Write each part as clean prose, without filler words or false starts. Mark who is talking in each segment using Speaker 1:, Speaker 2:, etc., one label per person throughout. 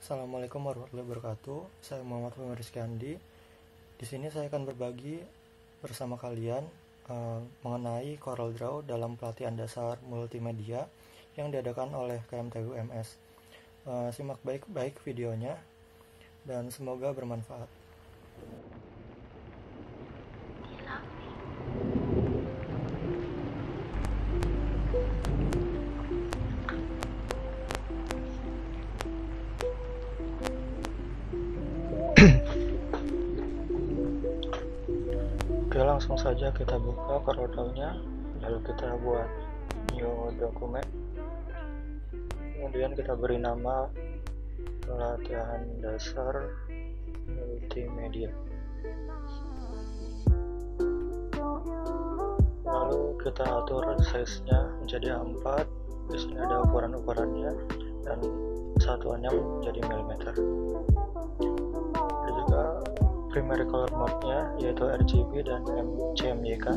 Speaker 1: Assalamualaikum warahmatullahi wabarakatuh. Saya Muhammad Rizky Andi. Di sini saya akan berbagi bersama kalian mengenai CorelDRAW dalam pelatihan dasar multimedia yang diadakan oleh KMTU MS. Simak baik-baik videonya dan semoga bermanfaat. Oke, langsung saja kita buka CorelDRAW-nya, lalu kita buat new dokumen. Kemudian kita beri nama pelatihan dasar multimedia. Lalu kita atur size-nya menjadi A4. Di sini ada ukuran-ukurannya dan satuannya menjadi milimeter. Ada juga primary color mode-nya yaitu RGB dan CMYK.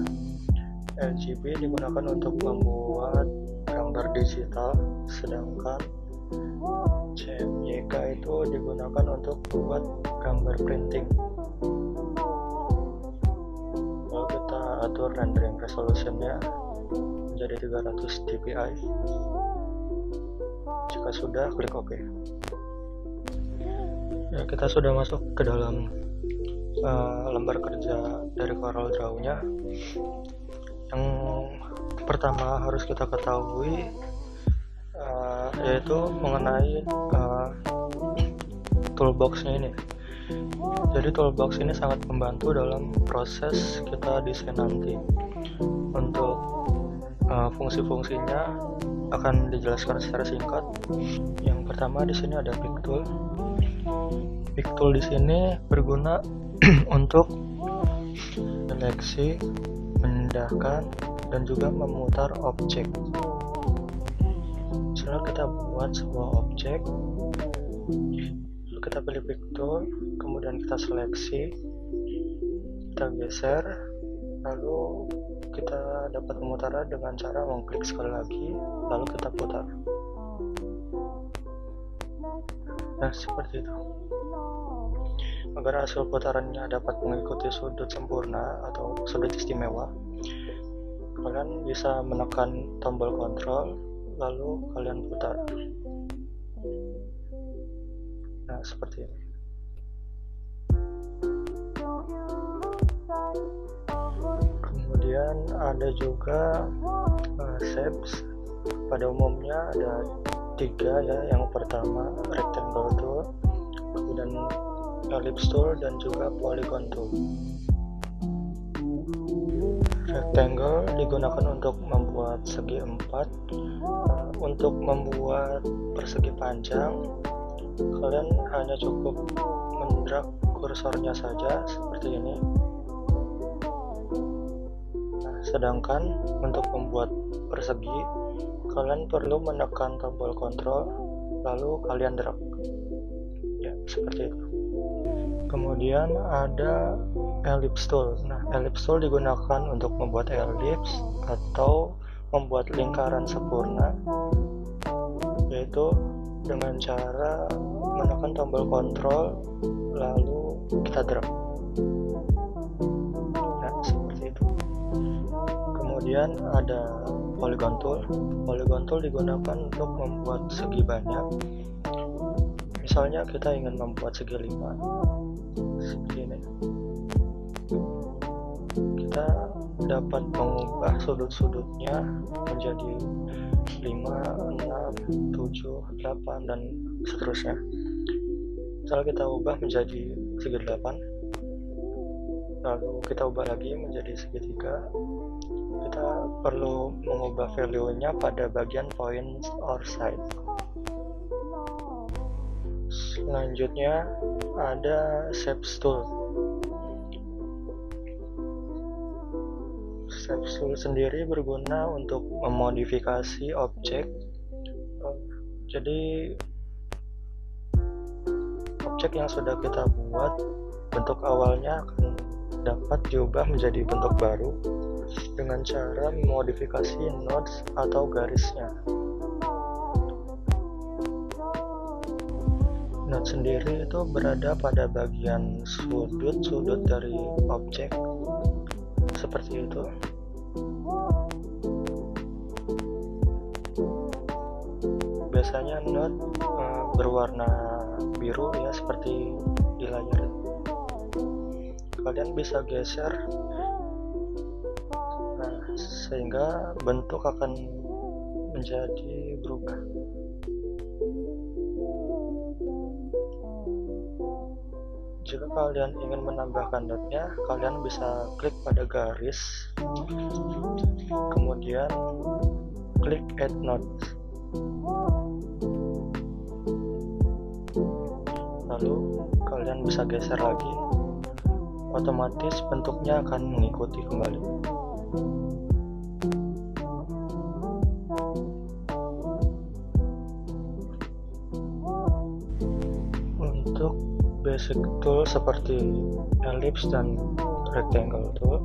Speaker 1: RGB digunakan untuk membuat gambar digital, sedangkan CMYK itu digunakan untuk membuat gambar printing. Lalu kita atur rendering resolution-nya menjadi 300 dpi. Jika sudah, klik OK. Ya, kita sudah masuk ke dalam lembar kerja dari CorelDRAW-nya. Yang pertama harus kita ketahui yaitu mengenai toolbox-nya ini. Jadi toolbox ini sangat membantu dalam proses kita desain nanti. Untuk fungsi-fungsinya akan dijelaskan secara singkat. Yang pertama di sini ada pick tool. Pick tool di sini berguna untuk seleksi, memindahkan, dan juga memutar objek. Setelah kita buat sebuah objek, lalu kita pilih pick tool, kemudian kita seleksi, kita geser, lalu kita dapat memutarnya dengan cara mengklik sekali lagi, lalu kita putar. Nah, seperti itu. Agar hasil putarannya dapat mengikuti sudut sempurna atau sudut istimewa, kalian bisa menekan tombol kontrol lalu kalian putar. Nah, seperti ini. Kemudian ada juga shapes. Pada umumnya ada 3 ya. Yang pertama rectangle tool, kemudian ellipse tool, dan juga polygon tool. Rectangle digunakan untuk membuat segi 4. Untuk membuat persegi panjang, kalian hanya cukup mendrag kursornya saja seperti ini. Nah, sedangkan untuk membuat persegi, kalian perlu menekan tombol kontrol lalu kalian drag. Ya, seperti itu. Kemudian ada ellipse tool. Nah, ellipse tool digunakan untuk membuat ellipse atau membuat lingkaran sempurna, yaitu dengan cara menekan tombol kontrol lalu kita drag. Nah, seperti itu. Kemudian ada polygon tool. Polygon tool digunakan untuk membuat segi banyak. Misalnya kita ingin membuat segi 5 seperti ini. Kita dapat mengubah sudut-sudutnya menjadi 5, 6, 7, 8, dan seterusnya. Misal kita ubah menjadi segi 8, lalu kita ubah lagi menjadi segi 3. Kita perlu mengubah value-nya pada bagian point or side. Selanjutnya ada shapes tool. Shapes tool sendiri berguna untuk memodifikasi objek. Jadi objek yang sudah kita buat, bentuk awalnya akan dapat diubah menjadi bentuk baru dengan cara memodifikasi nodes atau garisnya. Node sendiri itu berada pada bagian sudut-sudut dari objek, seperti itu. Biasanya node berwarna biru ya, seperti di layar. Kalian bisa geser, sehingga bentuk akan menjadi berubah. Jika kalian ingin menambahkan node-nya, kalian bisa klik pada garis, kemudian klik add node. Lalu kalian bisa geser lagi, otomatis bentuknya akan mengikuti kembali. Untuk basic tool seperti ellipse dan rectangle tool,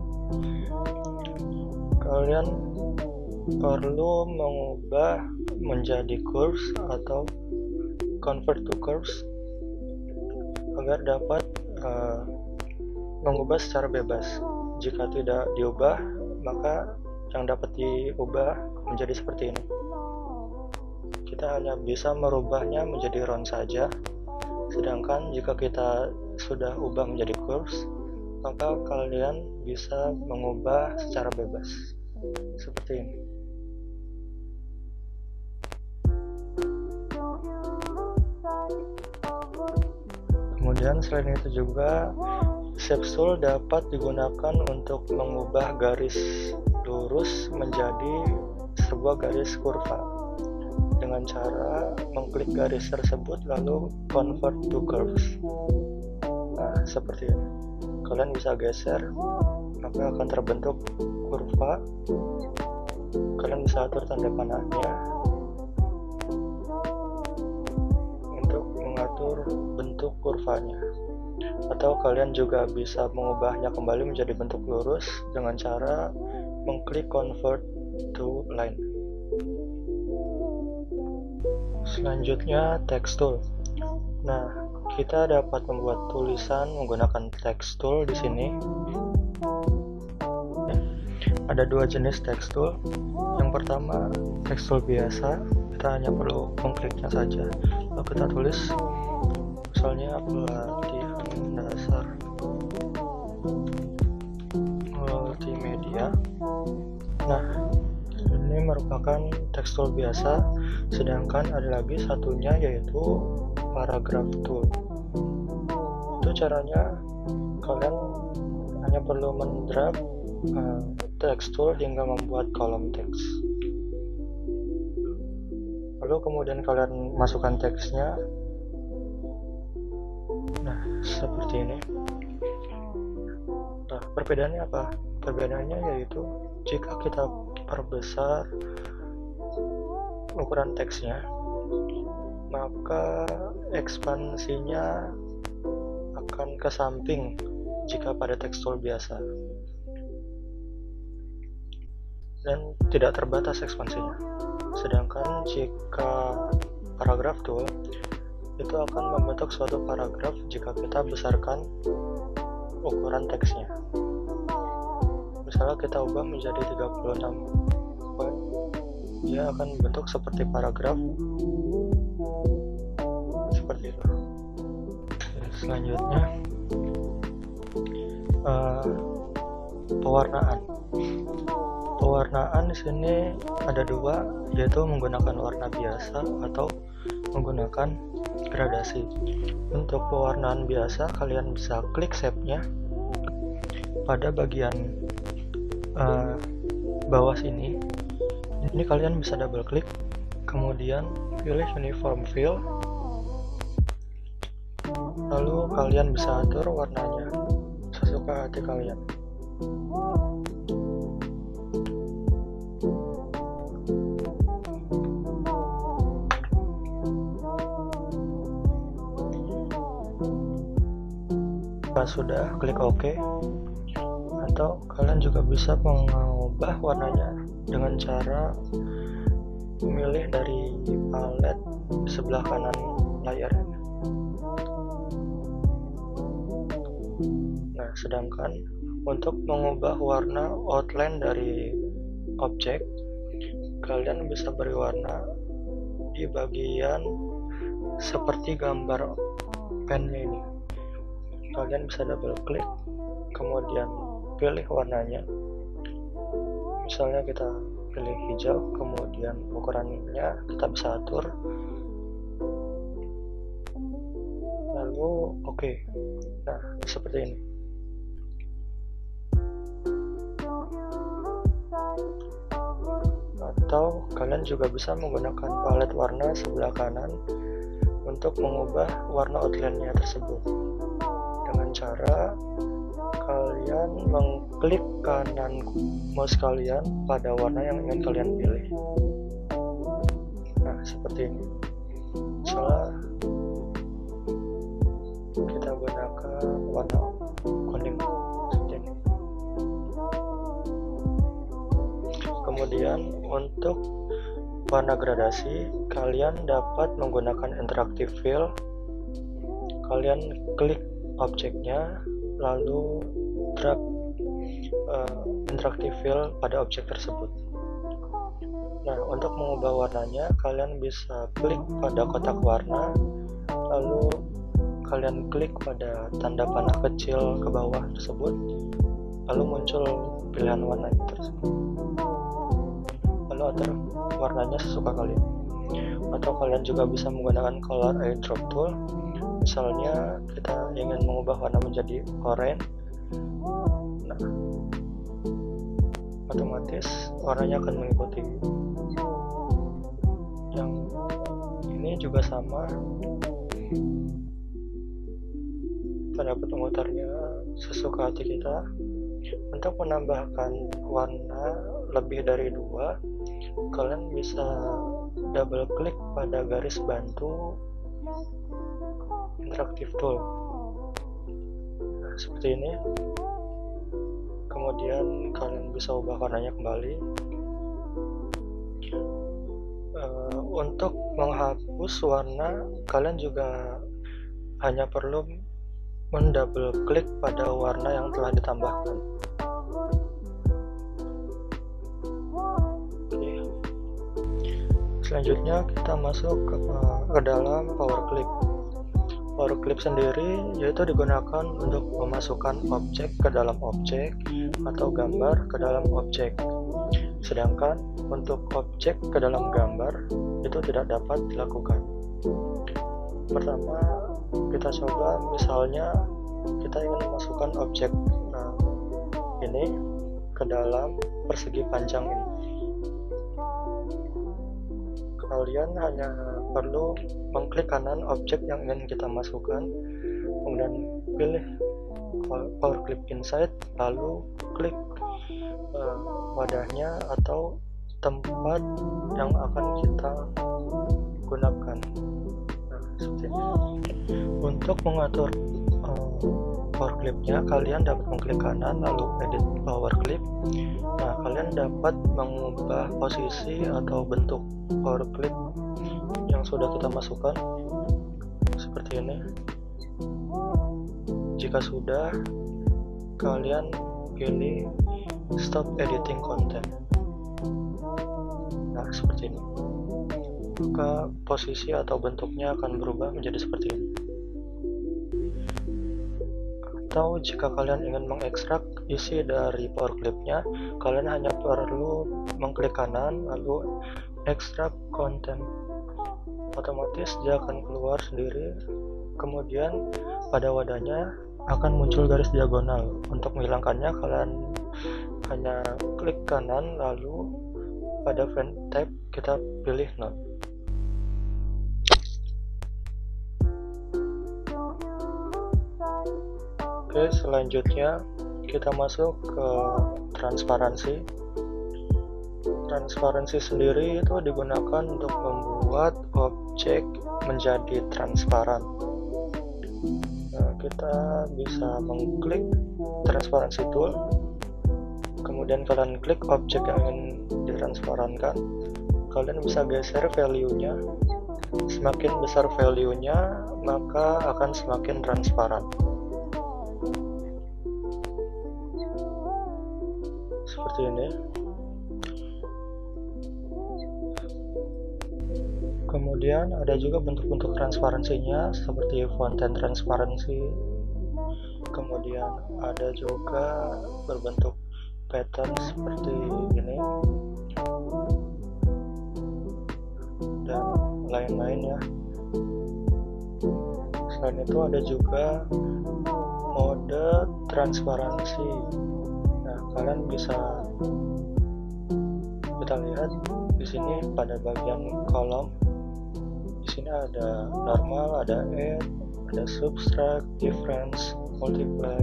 Speaker 1: kalian perlu mengubah menjadi curves atau convert to curves agar dapat mengubah secara bebas. Jika tidak diubah, maka yang dapat diubah menjadi seperti ini. Kita hanya bisa merubahnya menjadi round saja, sedangkan jika kita sudah ubah menjadi curves, maka kalian bisa mengubah secara bebas seperti ini. Kemudian selain itu juga shape tool dapat digunakan untuk mengubah garis lurus menjadi sebuah garis kurva dengan cara mengklik garis tersebut lalu convert to curves. Nah, seperti ini. Kalian bisa geser, maka akan terbentuk kurva. Kalian bisa atur tanda panahnya untuk mengatur bentuk kurvanya, atau kalian juga bisa mengubahnya kembali menjadi bentuk lurus dengan cara mengklik convert to line. Selanjutnya text tool. Nah, kita dapat membuat tulisan menggunakan text tool di sini. Ada dua jenis text tool. Yang pertama text tool biasa, kita hanya perlu mengkliknya saja. Lalu kita tulis, misalnya pelatihan dasar multimedia. Nah, ini merupakan text tool biasa, sedangkan ada lagi satunya yaitu paragraph tool. Itu caranya, kalian hanya perlu mendrag text tool hingga membuat kolom teks. Lalu kemudian kalian masukkan teksnya. Nah, seperti ini. Nah, perbedaannya apa? Perbedaannya yaitu jika kita perbesar ukuran teksnya, maka ekspansinya akan ke samping jika pada text tool biasa, dan tidak terbatas ekspansinya. Sedangkan jika paragraph tool itu akan membentuk suatu paragraf jika kita besarkan ukuran teksnya. Misalnya kita ubah menjadi 36 poin, dia akan bentuk seperti paragraf seperti itu. Selanjutnya pewarnaan di sini ada dua, yaitu menggunakan warna biasa atau menggunakan gradasi. Untuk pewarnaan biasa, kalian bisa klik shape-nya pada bagian bawah sini. Ini kalian bisa double klik, kemudian pilih uniform fill, lalu kalian bisa atur warnanya sesuka hati kalian. Jika sudah, klik OK. Atau kalian juga bisa mengubah warnanya dengan cara memilih dari palet sebelah kanan layar. Nah, sedangkan untuk mengubah warna outline dari objek, kalian bisa beri warna di bagian seperti gambar pennya ini. Kalian bisa double klik, kemudian pilih warnanya. Misalnya kita pilih hijau, kemudian ukurannya kita bisa atur, lalu oke. Nah, seperti ini. Atau kalian juga bisa menggunakan palet warna sebelah kanan untuk mengubah warna outline-nya tersebut dengan cara kalian mengklik kanan mouse kalian pada warna yang ingin kalian pilih. Nah, seperti ini. Misalnya kita gunakan warna kuning seperti ini. Kemudian untuk warna gradasi, kalian dapat menggunakan interactive fill. Kalian klik objeknya, lalu drag interactive fill pada objek tersebut. Nah, untuk mengubah warnanya, kalian bisa klik pada kotak warna, lalu kalian klik pada tanda panah kecil ke bawah tersebut, lalu muncul pilihan warna tersebut. Lalu atur warnanya sesuka kalian. Atau kalian juga bisa menggunakan color eyedrop tool. Misalnya kita ingin mengubah warna menjadi oranye, nah, otomatis warnanya akan mengikuti. Yang ini juga sama, kita dapat memutarnya sesuka hati kita. Untuk menambahkan warna lebih dari 2, kalian bisa double klik pada garis bantu interactive tool. Nah, seperti ini. Kemudian kalian bisa ubah warnanya kembali. Untuk menghapus warna, kalian juga hanya perlu mendouble klik pada warna yang telah ditambahkan. Oke. Selanjutnya kita masuk ke dalam power clip. Power clip sendiri yaitu digunakan untuk memasukkan objek ke dalam objek atau gambar ke dalam objek. Sedangkan untuk objek ke dalam gambar itu tidak dapat dilakukan. Pertama, kita coba misalnya kita ingin memasukkan objek ini ke dalam persegi panjang ini. Kalian hanya perlu mengklik kanan objek yang ingin kita masukkan, kemudian pilih power clip inside, lalu klik wadahnya atau tempat yang akan kita gunakan. Nah, seperti ini. Untuk mengatur power clipnya, kalian dapat mengklik kanan lalu edit power clip. Nah, kalian dapat mengubah posisi atau bentuk power clip yang sudah kita masukkan seperti ini. Jika sudah, kalian pilih stop editing content. Nah, seperti ini. Maka posisi atau bentuknya akan berubah menjadi seperti ini. Atau jika kalian ingin mengekstrak isi dari power clipnya, kalian hanya perlu mengklik kanan lalu ekstrak content. Otomatis dia akan keluar sendiri. Kemudian pada wadahnya akan muncul garis diagonal. Untuk menghilangkannya, kalian hanya klik kanan lalu pada font type kita pilih none. Oke, selanjutnya kita masuk ke transparansi. Transparansi sendiri itu digunakan untuk membuat objek menjadi transparan. Nah, kita bisa mengklik transparansi tool, kemudian kalian klik objek yang ingin ditransparankan. Kalian bisa geser value-nya Semakin besar value-nya, maka akan semakin transparan. Seperti ini. Kemudian ada juga bentuk-bentuk transparansinya seperti fonten transparansi. Kemudian ada juga berbentuk pattern seperti ini dan lain-lain ya. Selain itu ada juga mode transparansi. Nah, kalian bisa kita lihat di sini pada bagian kolom. Di sini ada normal, ada add, ada subtract, difference, multiply,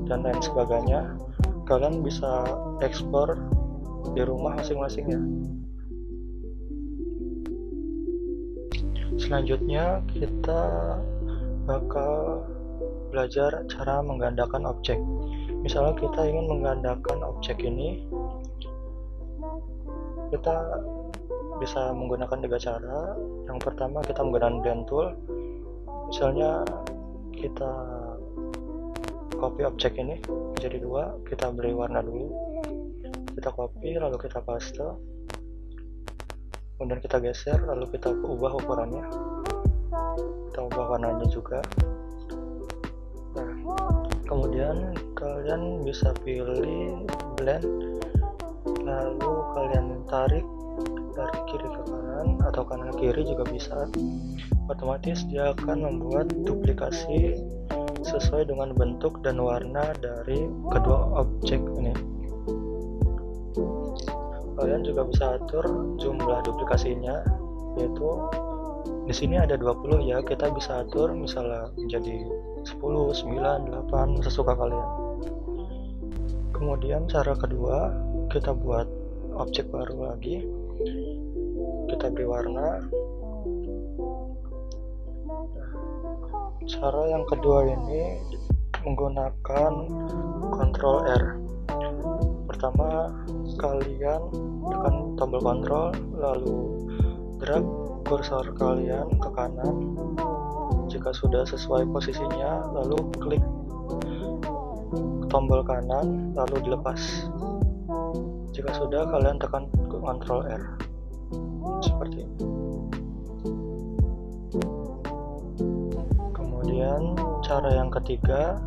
Speaker 1: dan lain sebagainya. Kalian bisa ekspor di rumah masing-masing ya. Selanjutnya kita bakal belajar cara menggandakan objek. Misalnya kita ingin menggandakan objek ini, kita bisa menggunakan 3 cara. Yang pertama, kita menggunakan blend tool. Misalnya kita copy objek ini menjadi 2, kita beri warna dulu, kita copy lalu kita paste, kemudian kita geser lalu kita ubah ukurannya, kita ubah warnanya juga. Nah, kemudian kalian bisa pilih blend, lalu kalian tarik dari kiri ke kanan atau kanan ke kiri juga bisa. Otomatis dia akan membuat duplikasi sesuai dengan bentuk dan warna dari kedua objek ini. Kalian juga bisa atur jumlah duplikasinya, yaitu di sini ada 20 ya, kita bisa atur misalnya menjadi 10, 9, 8 sesuka kalian. Kemudian cara kedua, kita buat objek baru lagi, kita beri warna. Cara yang kedua ini menggunakan Ctrl R. Pertama, kalian tekan tombol Ctrl lalu drag kursor kalian ke kanan. Jika sudah sesuai posisinya, lalu klik tombol kanan lalu dilepas. Jika sudah, kalian tekan Ctrl R. Seperti ini. Kemudian cara yang ketiga,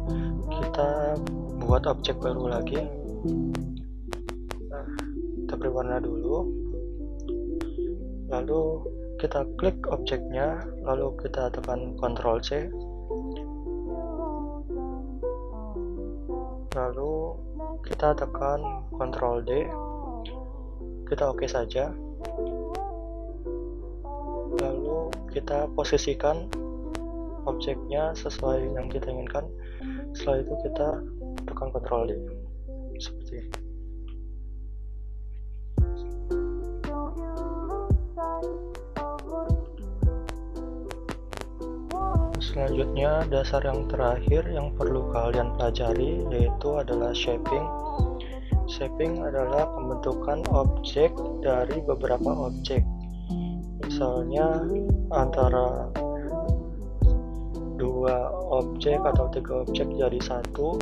Speaker 1: kita buat objek baru lagi. Nah, kita beri warna dulu, lalu kita klik objeknya, lalu kita tekan Ctrl C, lalu kita tekan Ctrl D, kita oke saja, lalu kita posisikan objeknya sesuai yang kita inginkan. Setelah itu kita tekan Ctrl D seperti ini. Selanjutnya, dasar yang terakhir yang perlu kalian pelajari yaitu adalah shaping. Shaping adalah pembentukan objek dari beberapa objek. Misalnya antara 2 objek atau 3 objek jadi satu,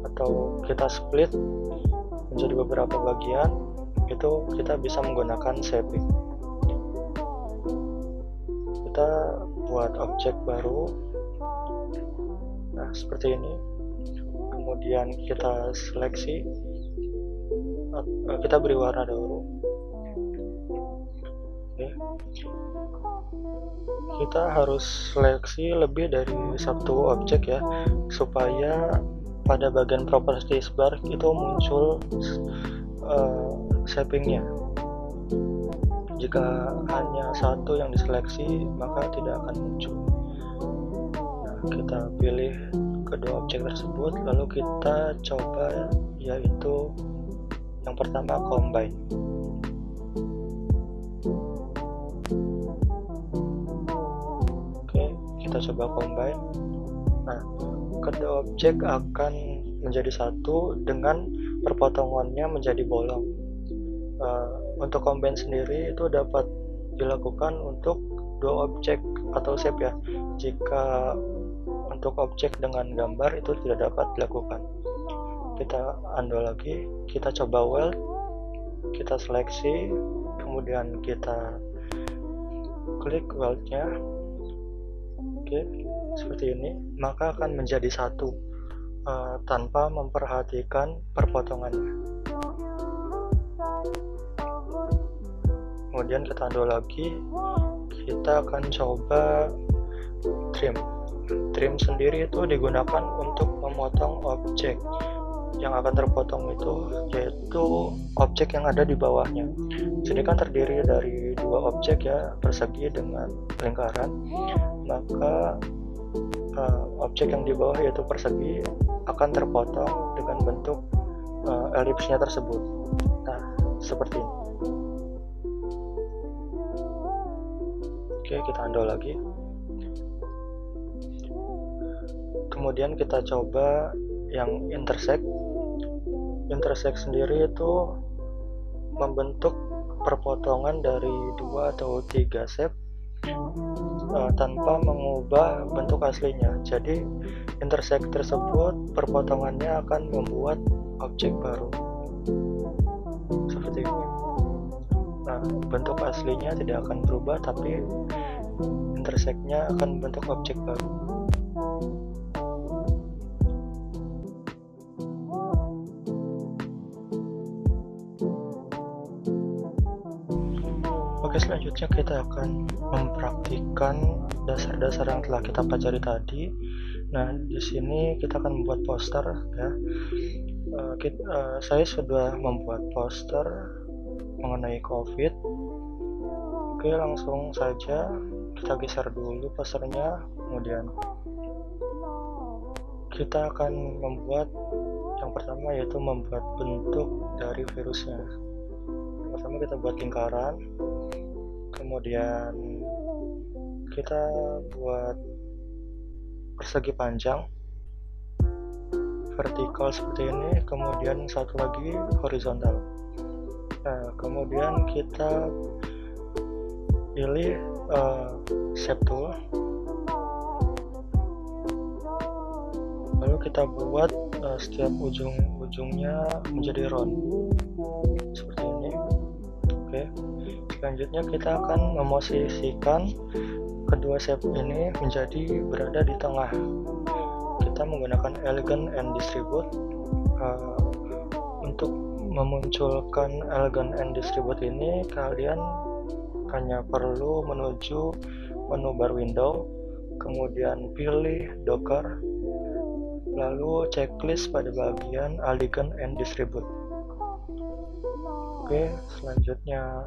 Speaker 1: atau kita split menjadi beberapa bagian, itu kita bisa menggunakan shaping. Kita buat objek baru, nah seperti ini. Kemudian kita seleksi, kita beri warna dahulu. Oke. Kita harus seleksi lebih dari satu objek ya, supaya pada bagian properties bar itu muncul shapingnya. Jika hanya satu yang diseleksi, maka tidak akan muncul. Nah, kita pilih kedua objek tersebut, lalu kita coba, yaitu yang pertama combine. Kita coba combine. Nah, kedua objek akan menjadi satu dengan perpotongannya menjadi bolong. Untuk combine sendiri itu dapat dilakukan untuk dua objek atau shape ya. Jika untuk objek dengan gambar itu tidak dapat dilakukan. Kita undo lagi, kita coba weld, kita seleksi, kemudian kita klik weldnya. Oke, seperti ini, maka akan menjadi satu tanpa memperhatikan perpotongannya. Kemudian kita undo lagi, kita akan coba trim sendiri itu digunakan untuk memotong objek. Yang akan terpotong itu yaitu objek yang ada di bawahnya. Jadi kan terdiri dari dua objek ya, persegi dengan lingkaran, maka objek yang di bawah yaitu persegi akan terpotong dengan bentuk elipsnya tersebut. Nah, seperti ini. Oke, kita undo lagi. Kemudian kita coba yang intersect sendiri itu membentuk perpotongan dari 2 atau 3 shape tanpa mengubah bentuk aslinya. Jadi intersect tersebut perpotongannya akan membuat objek baru seperti ini. Nah, bentuk aslinya tidak akan berubah, tapi intersect-nya akan membentuk objek baru. Oke, selanjutnya kita akan mempraktikkan dasar-dasar yang telah kita pelajari tadi. Nah, di sini kita akan membuat poster ya. Saya sudah membuat poster mengenai COVID. Oke, langsung saja kita geser dulu posternya. Kemudian kita akan membuat yang pertama yaitu membuat bentuk dari virusnya. Pertama kita buat lingkaran, kemudian kita buat persegi panjang vertikal seperti ini, kemudian satu lagi horizontal. Nah, kemudian kita pilih shape tool, lalu kita buat setiap ujungnya menjadi round seperti ini. Oke, selanjutnya kita akan memosisikan kedua shape ini menjadi berada di tengah. Kita menggunakan elegant and distribute. Untuk memunculkan elegant and distribute ini, kalian hanya perlu menuju menu bar window, kemudian pilih Docker, lalu checklist pada bagian elegant and distribute. Oke, selanjutnya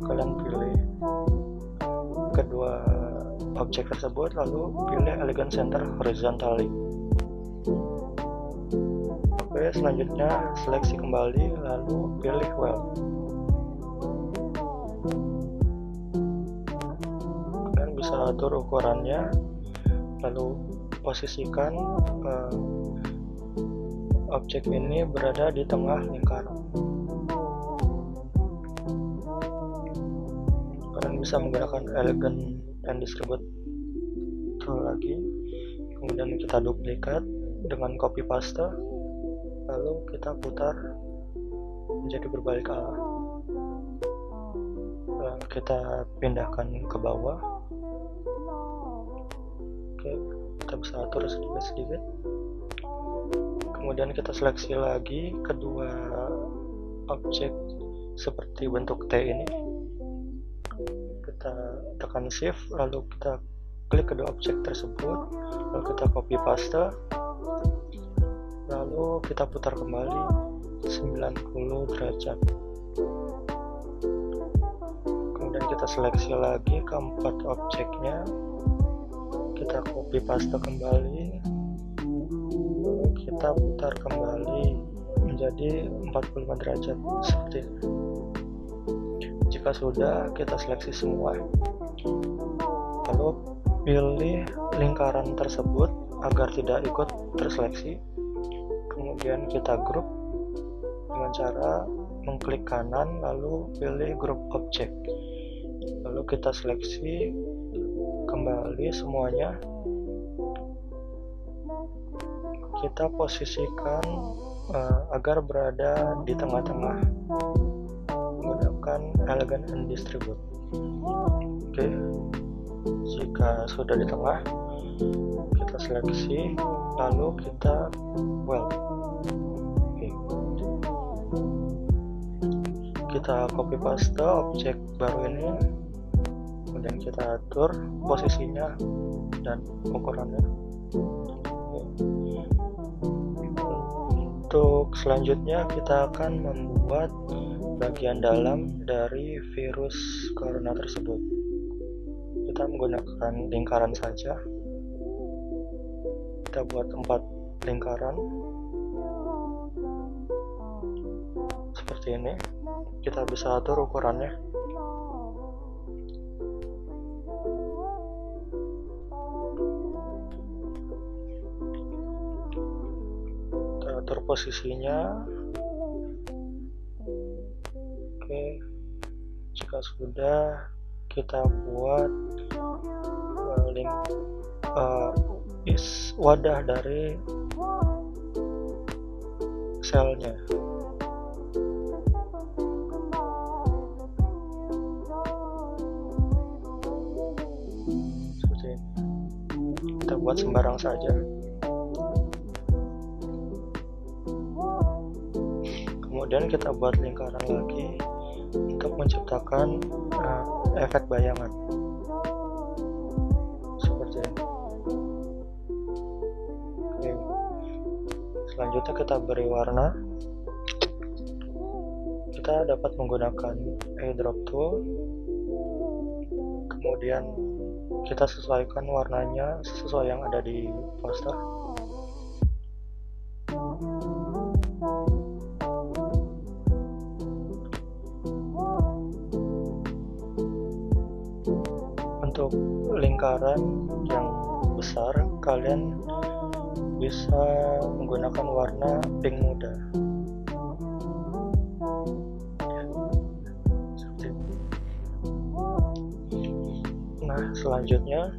Speaker 1: kalian pilih kedua objek tersebut, lalu pilih elegant center horizontally. Oke, selanjutnya seleksi kembali, lalu pilih weld. Kalian bisa atur ukurannya, lalu posisikan objek ini berada di tengah lingkaran. Kalian bisa menggunakan elegant and distribute tool lagi, kemudian kita duplikat dengan copy paste, lalu kita putar menjadi berbalik arah. Kita pindahkan ke bawah. Oke, kita bisa atur sedikit-sedikit. Kemudian kita seleksi lagi kedua objek seperti bentuk T ini. Kita tekan shift, lalu kita klik kedua objek tersebut, lalu kita copy paste, lalu kita putar kembali 90 derajat. Kemudian kita seleksi lagi keempat objeknya, kita copy paste kembali, lalu kita putar kembali menjadi 45 derajat seperti ini. Jika sudah, kita seleksi semua, lalu pilih lingkaran tersebut agar tidak ikut terseleksi. Kemudian kita grup dengan cara mengklik kanan lalu pilih grup objek. Lalu kita seleksi kembali semuanya, kita posisikan agar berada di tengah-tengah menggunakan elegant and distribute. Oke, jika sudah di tengah, kita seleksi, lalu kita weld. Oke, kita copy paste objek baru ini, kemudian kita atur posisinya dan ukurannya. Untuk selanjutnya kita akan membuat bagian dalam dari virus corona tersebut. Kita menggunakan lingkaran saja. Kita buat 4 lingkaran seperti ini. Kita bisa atur ukurannya. Kita atur posisinya. Oke, jika sudah, kita buat wadah dari selnya. Seperti ini. Kita buat sembarang saja. Kemudian kita buat lingkaran lagi untuk menciptakan efek bayangan seperti ini. Oke. Selanjutnya kita beri warna. Kita dapat menggunakan eyedrop tool, kemudian kita sesuaikan warnanya sesuai yang ada di poster. Untuk lingkaran yang besar, kalian bisa menggunakan warna pink muda. Nah, selanjutnya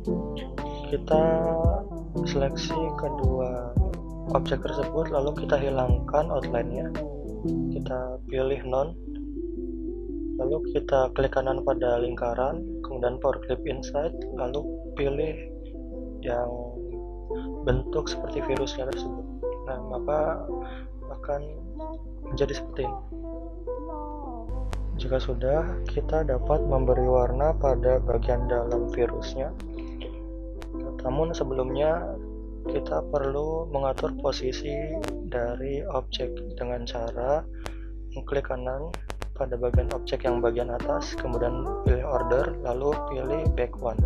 Speaker 1: kita seleksi kedua objek tersebut, lalu kita hilangkan outline-nya. Kita pilih none, lalu kita klik kanan pada lingkaran, kemudian power clip inside, lalu pilih yang bentuk seperti virusnya tersebut. Nah, maka akan menjadi seperti ini. Jika sudah, kita dapat memberi warna pada bagian dalam virusnya. Namun sebelumnya kita perlu mengatur posisi dari objek dengan cara mengklik kanan pada bagian objek yang bagian atas, kemudian pilih order, lalu pilih back one.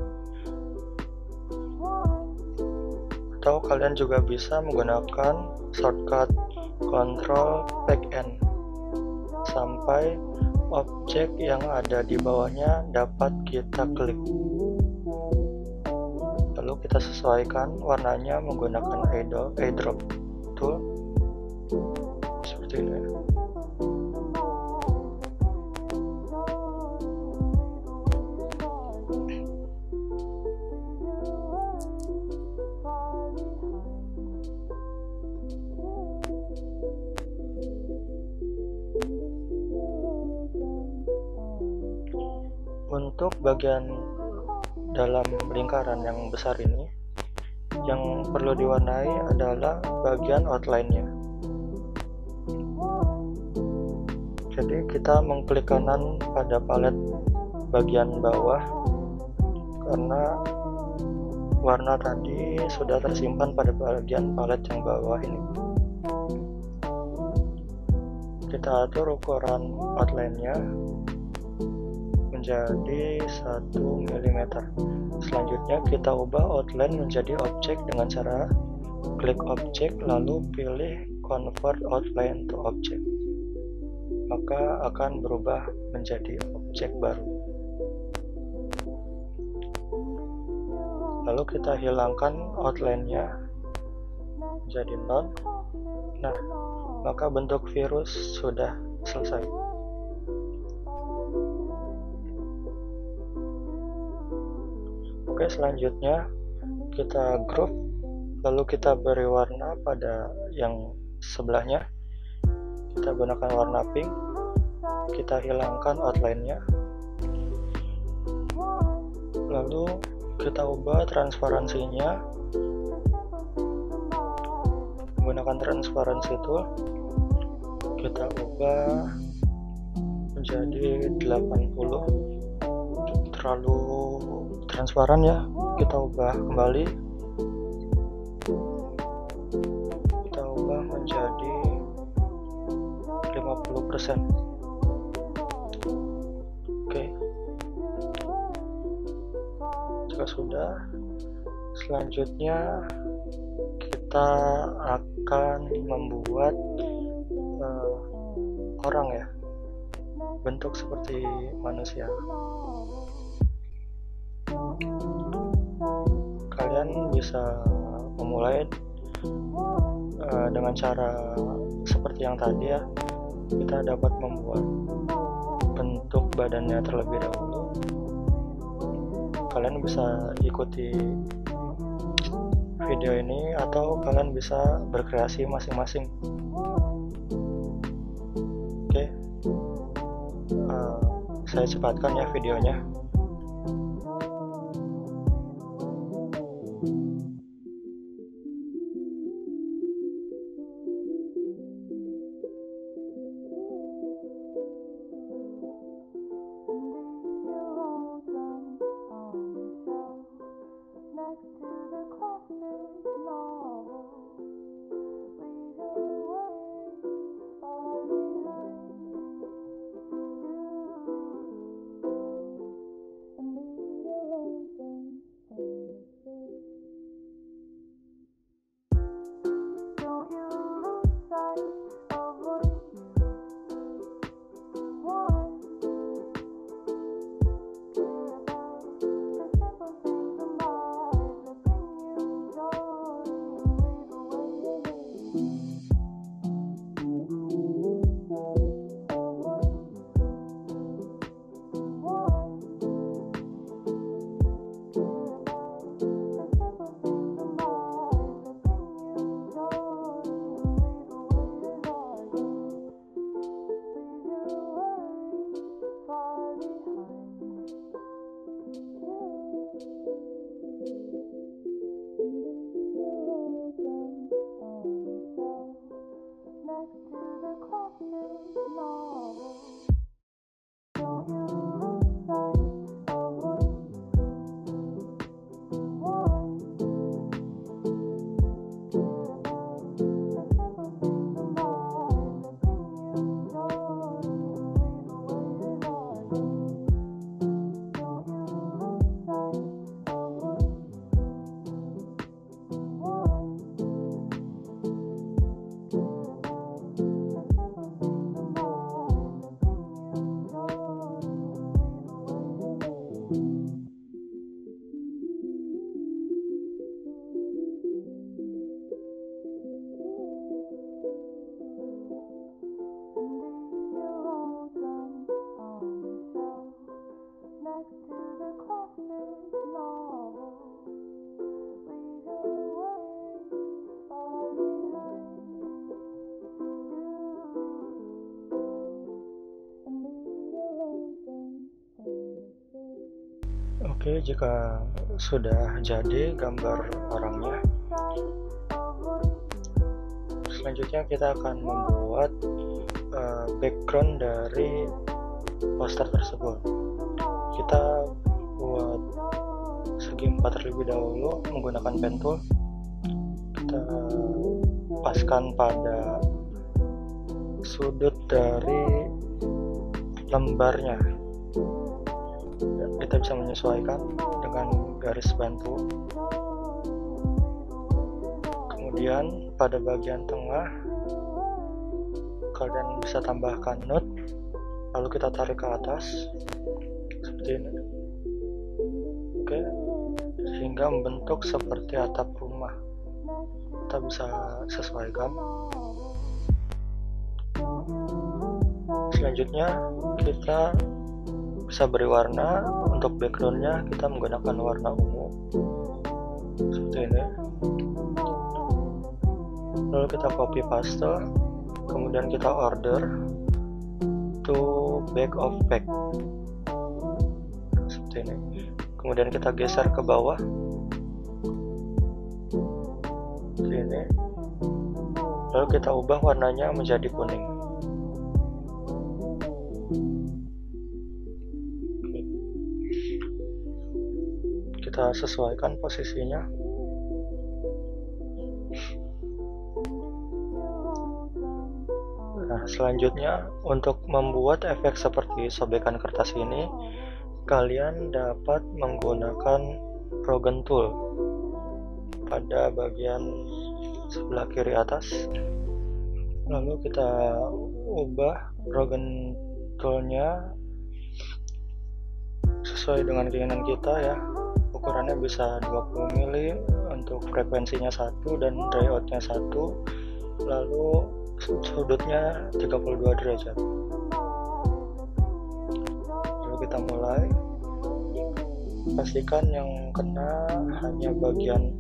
Speaker 1: Atau kalian juga bisa menggunakan shortcut Ctrl back N sampai objek yang ada di bawahnya dapat kita klik. Lalu kita sesuaikan warnanya menggunakan eyedrop tool seperti ini. Untuk bagian dalam lingkaran yang besar ini, yang perlu diwarnai adalah bagian outline-nya. Jadi kita mengklik kanan pada palet bagian bawah karena warna tadi sudah tersimpan pada bagian palet yang bawah ini. Kita atur ukuran outline-nya menjadi 1 mm. Selanjutnya kita ubah outline menjadi objek dengan cara klik objek lalu pilih convert outline to object. Maka akan berubah menjadi objek baru. Lalu kita hilangkan outline-nya jadi none. Nah, maka bentuk virus sudah selesai. Oke, selanjutnya kita group, lalu kita beri warna pada yang sebelahnya. Kita gunakan warna pink, kita hilangkan outline-nya, lalu kita ubah transparansinya menggunakan transparansi tool. Kita ubah menjadi 80, terlalu transparan ya, kita ubah kembali, kita ubah menjadi 50%. Oke, jika sudah, selanjutnya kita akan membuat orang ya, bentuk seperti manusia. Kalian bisa memulai dengan cara seperti yang tadi ya. Kita dapat membuat bentuk badannya terlebih dahulu. Kalian bisa ikuti video ini atau kalian bisa berkreasi masing-masing. Oke, saya cepatkan ya videonya. Oke, jika sudah jadi gambar orangnya, selanjutnya kita akan membuat background dari poster tersebut. Kita buat segi 4 terlebih dahulu menggunakan pen tool. Kita paskan pada sudut dari lembarnya. Kita bisa menyesuaikan dengan garis bantu. Kemudian pada bagian tengah kalian bisa tambahkan note, lalu kita tarik ke atas seperti ini. Oke, sehingga membentuk seperti atap rumah. Kita bisa sesuaikan. Selanjutnya kita bisa beri warna untuk backgroundnya kita menggunakan warna ungu seperti ini. Lalu kita copy paste, kemudian kita order to back of pack seperti ini. Kemudian kita geser ke bawah seperti ini. Lalu kita ubah warnanya menjadi kuning. Kita sesuaikan posisinya. Nah, selanjutnya untuk membuat efek seperti sobekan kertas ini, kalian dapat menggunakan Rogan Tool pada bagian sebelah kiri atas. Lalu kita ubah Rogan Toolnya sesuai dengan keinginan kita ya. Ukurannya bisa 20 mili, untuk frekuensinya 1 dan dryoutnya 1, lalu sudutnya 32 derajat. Lalu kita mulai, pastikan yang kena hanya bagian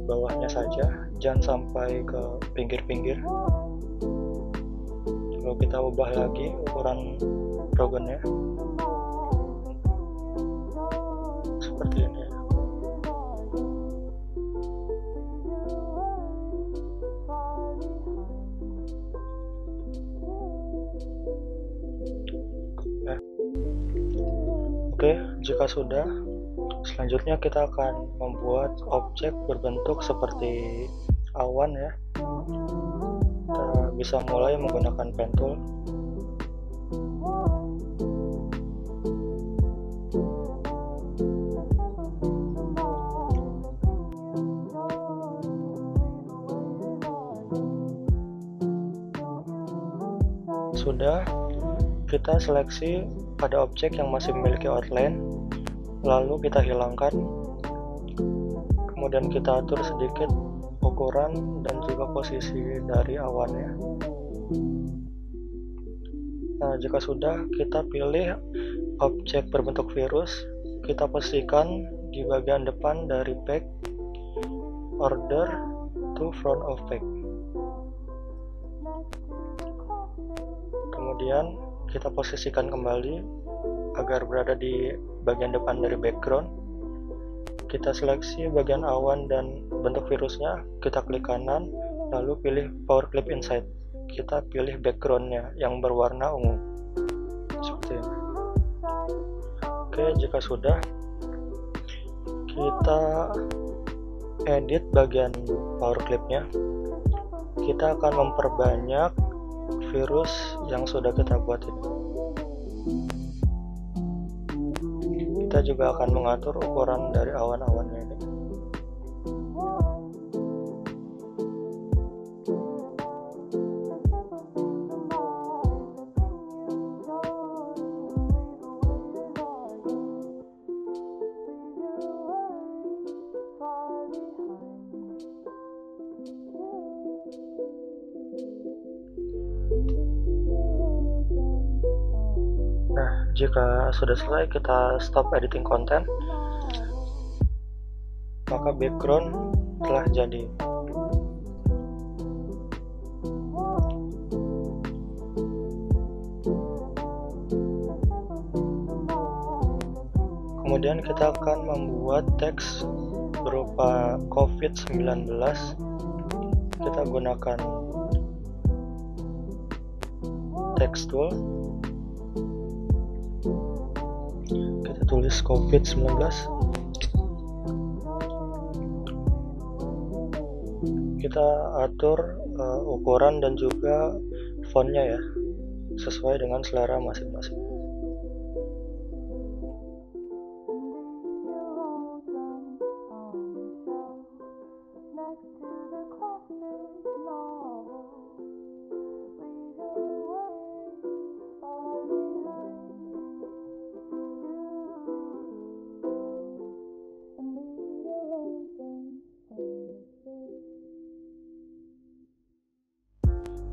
Speaker 1: bawahnya saja, jangan sampai ke pinggir-pinggir. Lalu kita ubah lagi ukuran rogannya seperti ini. Oke, jika sudah, selanjutnya kita akan membuat objek berbentuk seperti awan ya. Kita bisa mulai menggunakan pen tool. Sudah, kita seleksi pada objek yang masih memiliki outline, lalu kita hilangkan, kemudian kita atur sedikit ukuran dan juga posisi dari awannya. Nah, jika sudah, kita pilih objek berbentuk virus, kita posisikan di bagian depan dari pack, order to front of pack. Kemudian kita posisikan kembali agar berada di bagian depan dari background. Kita seleksi bagian awan dan bentuk virusnya, kita klik kanan, lalu pilih power clip inside. Kita pilih backgroundnya yang berwarna ungu seperti ini. Oke, jika sudah, kita edit bagian power clipnya. Kita akan memperbanyak virus yang sudah kita buat ini. Kita juga akan mengatur ukuran dari awan-awannya ini. Nah, jika sudah selesai, kita stop editing content, maka background telah jadi. Kemudian kita akan membuat teks berupa COVID-19. Kita gunakan text tool. Kita tulis COVID-19. Kita atur ukuran dan juga fontnya ya, sesuai dengan selera masing-masing.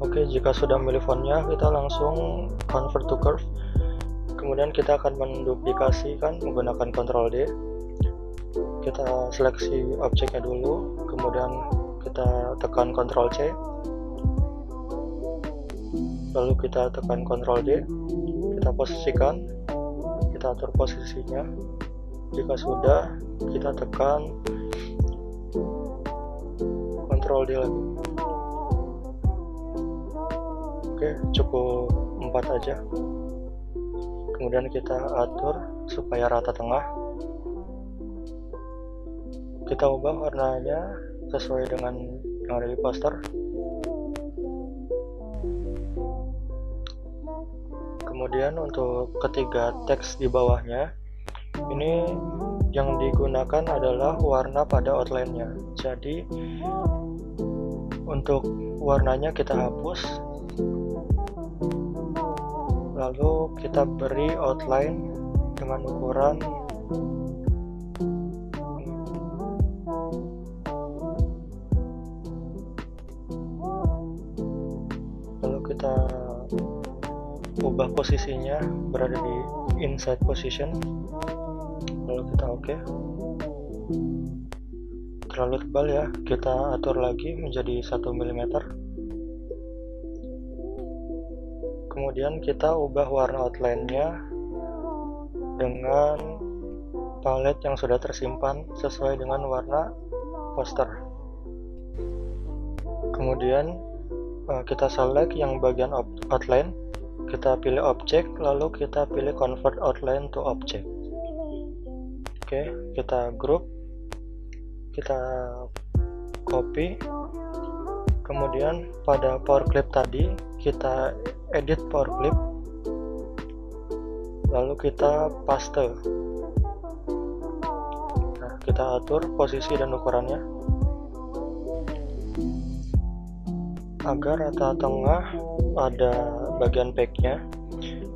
Speaker 1: Oke, jika sudah memilih fontnya, kita langsung convert to curve.
Speaker 2: Kemudian kita akan menduplikasikan menggunakan Ctrl D. Kita seleksi objeknya dulu, kemudian kita tekan Ctrl C, lalu kita tekan Ctrl D, kita posisikan, kita atur posisinya. Jika sudah, kita tekan Ctrl D lagi. Oke, cukup 4 aja. Kemudian kita atur supaya rata tengah. Kita ubah warnanya sesuai dengan yang ada di poster. Kemudian untuk ketiga teks di bawahnya, ini yang digunakan adalah warna pada outline-nya. Jadi untuk warnanya kita hapus, lalu kita beri outline dengan ukuran lalu kita ubah posisinya berada di inside position, lalu kita oke. Terlalu tebal ya, kita atur lagi menjadi 1 mm. Kemudian kita ubah warna outline-nya dengan palet yang sudah tersimpan sesuai dengan warna poster. Kemudian kita select yang bagian outline, kita pilih object, lalu kita pilih convert outline to object. Oke, kita group, kita copy, kemudian pada power clip tadi kita edit power clip, lalu kita paste. Nah, kita atur posisi dan ukurannya agar rata tengah ada bagian backnya.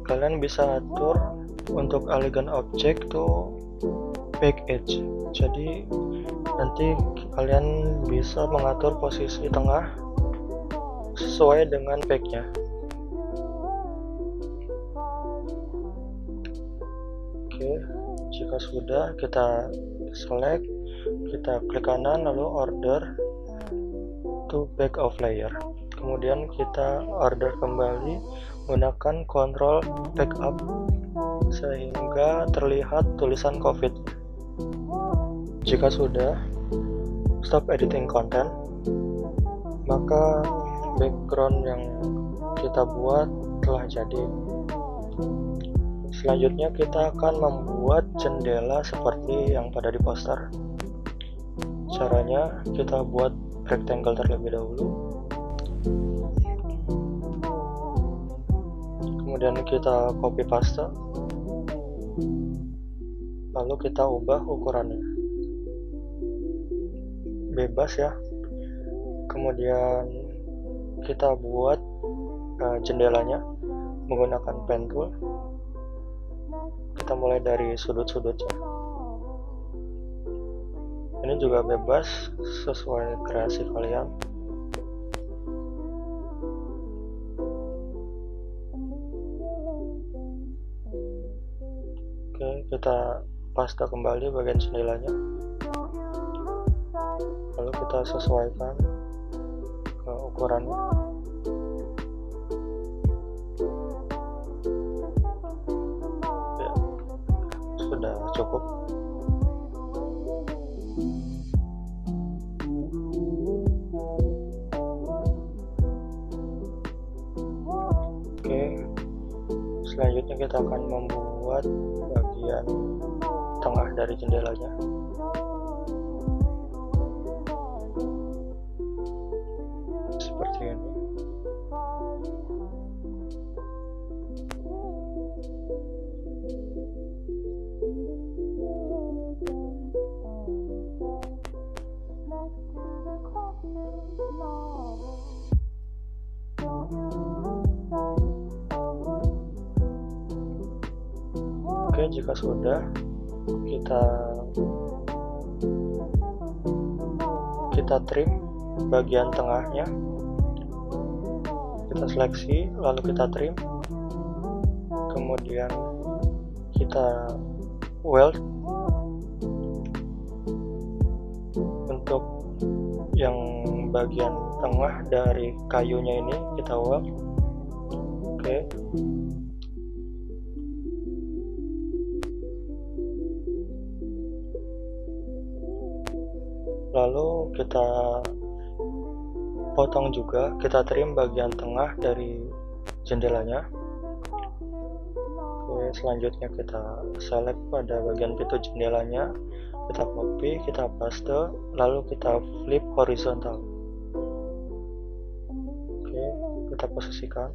Speaker 2: Kalian bisa atur untuk elegant object to back edge, jadi nanti kalian bisa mengatur posisi tengah sesuai dengan backnya. Oke, jika sudah, kita select, kita klik kanan, lalu order to back of layer. Kemudian kita order kembali menggunakan Ctrl backup sehingga terlihat tulisan COVID. Jika sudah, stop editing content, maka background yang kita buat telah jadi. Selanjutnya kita akan membuat jendela seperti yang pada di poster. Caranya kita buat rectangle terlebih dahulu, kemudian kita copy paste, lalu kita ubah ukurannya bebas ya. Kemudian kita buat jendelanya menggunakan pen tool. Kita mulai dari sudut-sudutnya. Ini juga bebas sesuai kreasi kalian. Oke, kita paste kembali bagian jendelanya, lalu kita sesuaikan ke ukurannya. Ya, sudah cukup. Oke, selanjutnya kita akan membuat bagian tengah dari jendelanya. Seperti ini. Oke, jika sudah, kita trim bagian tengahnya, kita seleksi, lalu kita trim, kemudian kita weld. Untuk yang bagian tengah dari kayunya ini kita weld. Oke. Lalu kita potong juga, kita trim bagian tengah dari jendelanya. Oke, selanjutnya kita select pada bagian pintu jendelanya, kita copy, kita paste, lalu kita flip horizontal. Oke, kita posisikan,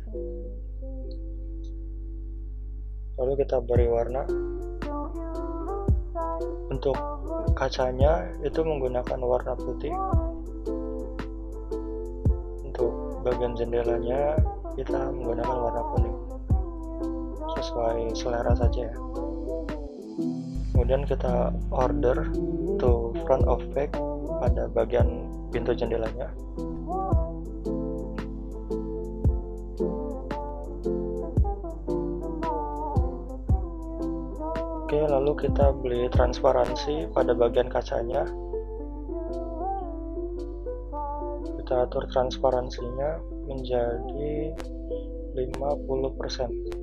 Speaker 2: lalu kita beri warna. Untuk kacanya itu menggunakan warna putih. Untuk bagian jendelanya kita menggunakan warna kuning, sesuai selera saja ya. Kemudian kita order to front of back pada bagian pintu jendelanya. Oke, lalu kita beli transparansi pada bagian kacanya. Kita atur transparansinya menjadi 50%.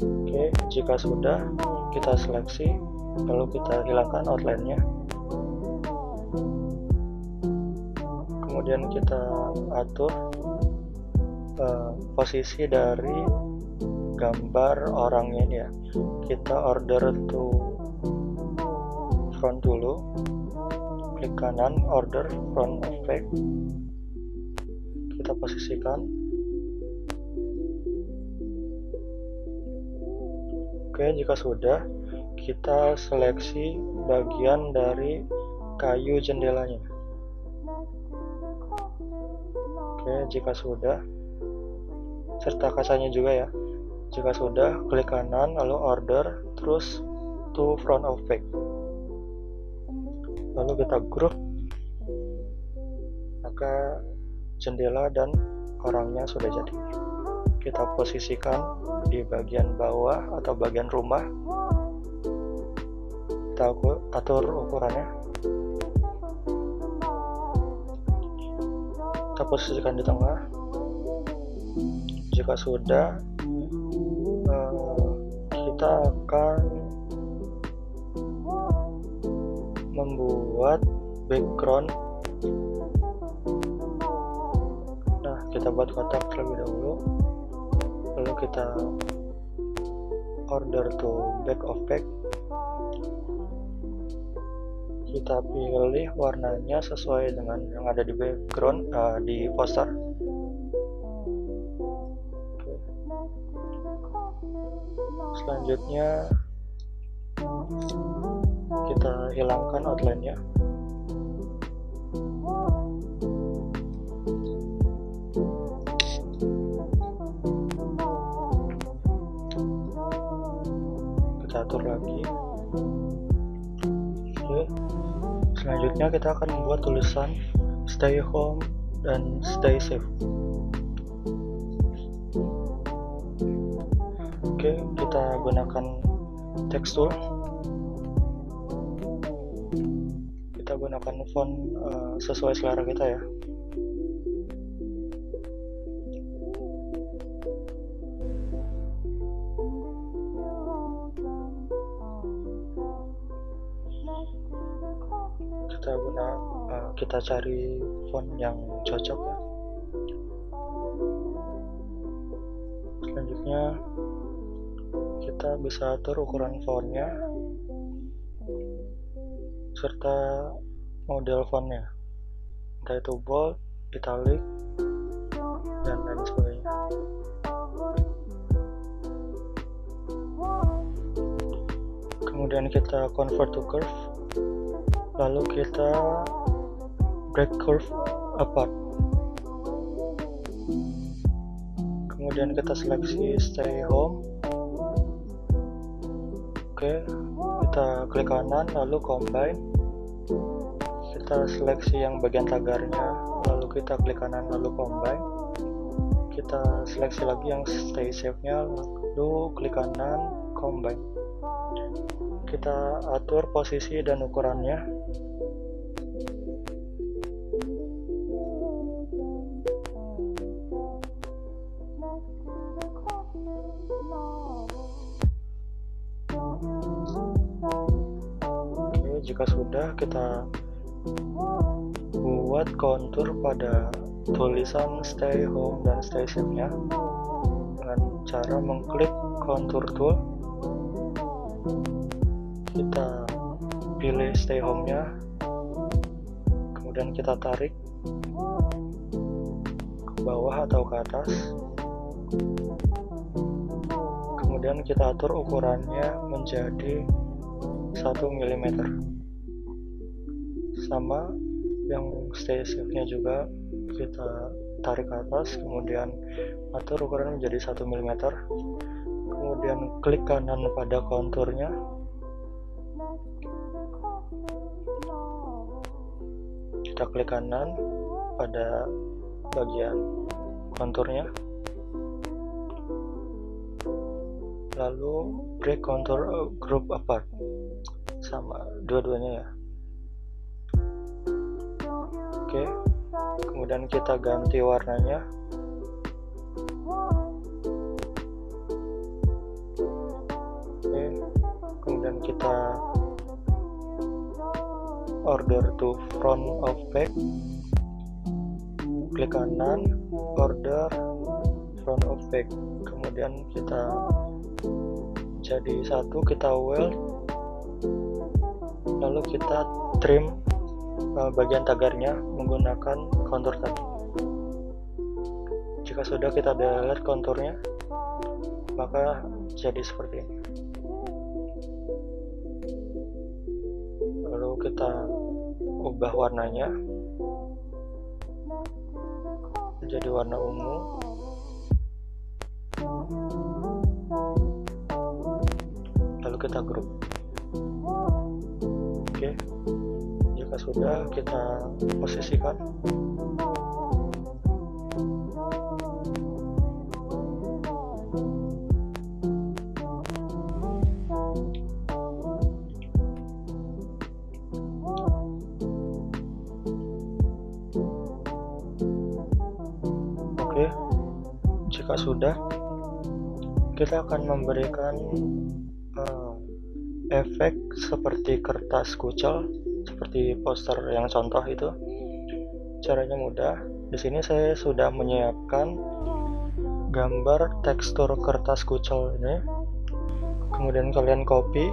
Speaker 2: Oke, jika sudah, kita seleksi, lalu kita hilangkan outline-nya. Kemudian kita atur posisi dari gambar orangnya ini ya. Kita order to front dulu, klik kanan, order front of back, kita posisikan. Oke, jika sudah, kita seleksi bagian dari kayu jendelanya. Oke, jika sudah, serta kacanya juga ya. Jika sudah, klik kanan, lalu order, terus to front of back. Lalu kita group, maka jendela dan orangnya sudah jadi. Kita posisikan di bagian bawah atau bagian rumah. Kita atur ukurannya. Kita posisikan di tengah. Jika sudah, kita akan membuat background. Nah, kita buat kotak terlebih dahulu, lalu kita order to back of back. Kita pilih warnanya sesuai dengan yang ada di background, di poster. Oke. Selanjutnya kita hilangkan outline-nya. Kita atur lagi. Oke. Selanjutnya kita akan membuat tulisan stay home dan stay safe. Oke, kita gunakan text tool. Kita gunakan font sesuai selera kita ya. Kita cari font yang cocok ya. Selanjutnya kita bisa atur ukuran fontnya serta model fontnya, entah itu bold, italic, dan lain sebagainya. Kemudian kita convert to curve, lalu kita break curve apart. Kemudian kita seleksi stay home,
Speaker 1: Oke, kita klik kanan lalu combine, kita seleksi yang bagian tagarnya, lalu kita klik kanan lalu combine, kita seleksi lagi yang stay safe nya, lalu klik kanan combine, kita atur posisi dan ukurannya. Oke, jika sudah, kita buat kontur pada tulisan stay home dan stay safe nya dengan cara mengklik kontur tool, kita pilih stay home nya, kemudian kita tarik ke bawah atau ke atas, kemudian kita atur ukurannya menjadi 1 mm. Sama yang stay safe nya juga kita tarik ke atas, kemudian atur ukuran menjadi 1 mm, kemudian klik kanan pada konturnya, kita klik kanan pada bagian konturnya, lalu break contour group apart, sama dua-duanya ya. Oke, kemudian kita ganti warnanya. Oke, kemudian kita order to front of back, klik kanan, order front of back, kemudian kita jadi satu, kita weld, lalu kita trim bagian tagarnya menggunakan kontur tadi. Jika sudah, kita delete konturnya, maka jadi seperti ini. Lalu kita ubah warnanya menjadi warna ungu, lalu kita grup. Oke, jika sudah, kita posisikan. Oke, jika sudah, kita akan memberikan efek seperti kertas kucel, seperti poster yang contoh itu. Caranya mudah. Di sini saya sudah menyiapkan gambar tekstur kertas kucel ini. Kemudian kalian copy,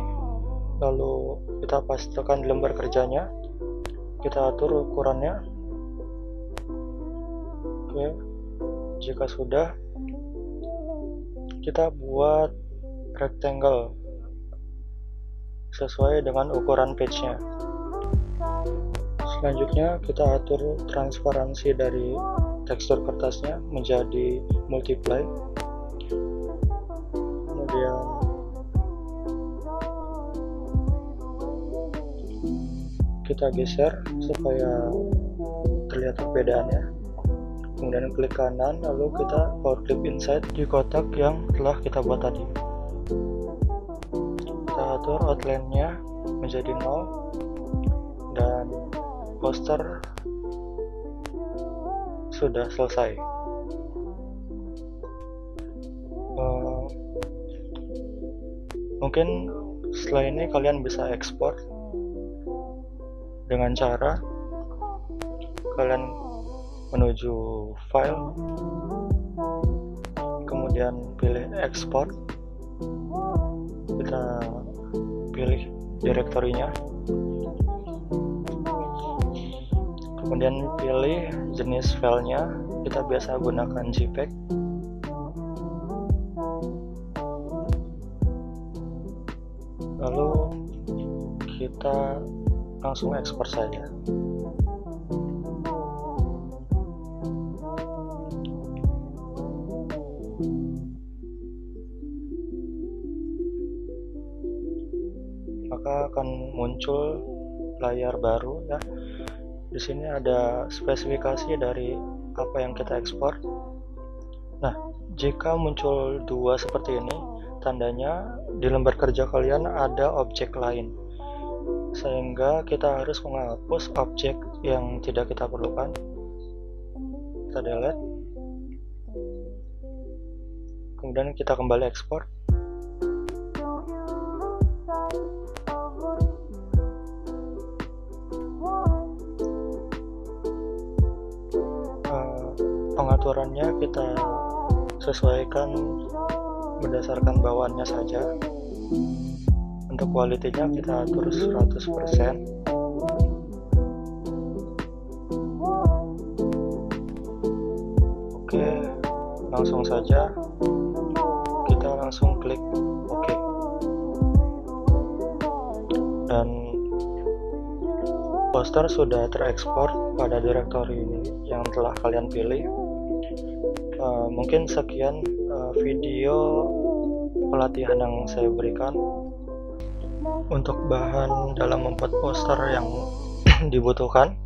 Speaker 1: lalu kita pastekan di lembar kerjanya. Kita atur ukurannya. Oke, jika sudah, kita buat rectangle sesuai dengan ukuran page-nya. Selanjutnya kita atur transparansi dari tekstur kertasnya menjadi multiply. Kemudian kita geser supaya terlihat perbedaannya. Kemudian klik kanan, lalu kita power clip inside di kotak yang telah kita buat tadi. Kita atur outline-nya menjadi 0 dan poster sudah selesai. Mungkin setelah ini kalian bisa ekspor dengan cara kalian menuju file, kemudian pilih export, kita pilih direktorinya, kemudian pilih jenis filenya, kita biasa gunakan JPEG. Lalu kita langsung ekspor saja. akan muncul layar baru ya. Di sini ada spesifikasi dari apa yang kita ekspor. Nah, jika muncul dua seperti ini, tandanya di lembar kerja kalian ada objek lain, sehingga kita harus menghapus objek yang tidak kita perlukan. Kita delete, kemudian kita kembali ekspor. Pengaturannya kita sesuaikan berdasarkan bawaannya saja. Untuk quality-nya kita atur 100%. Oke, langsung saja kita langsung klik OK. Dan poster sudah terekspor pada direktori yang telah kalian pilih. Mungkin sekian video pelatihan yang saya berikan untuk bahan dalam membuat poster yang dibutuhkan.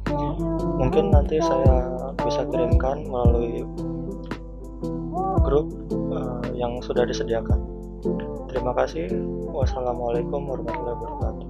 Speaker 1: Mungkin nanti saya bisa kirimkan melalui grup yang sudah disediakan. Terima kasih. Wassalamualaikum warahmatullahi wabarakatuh.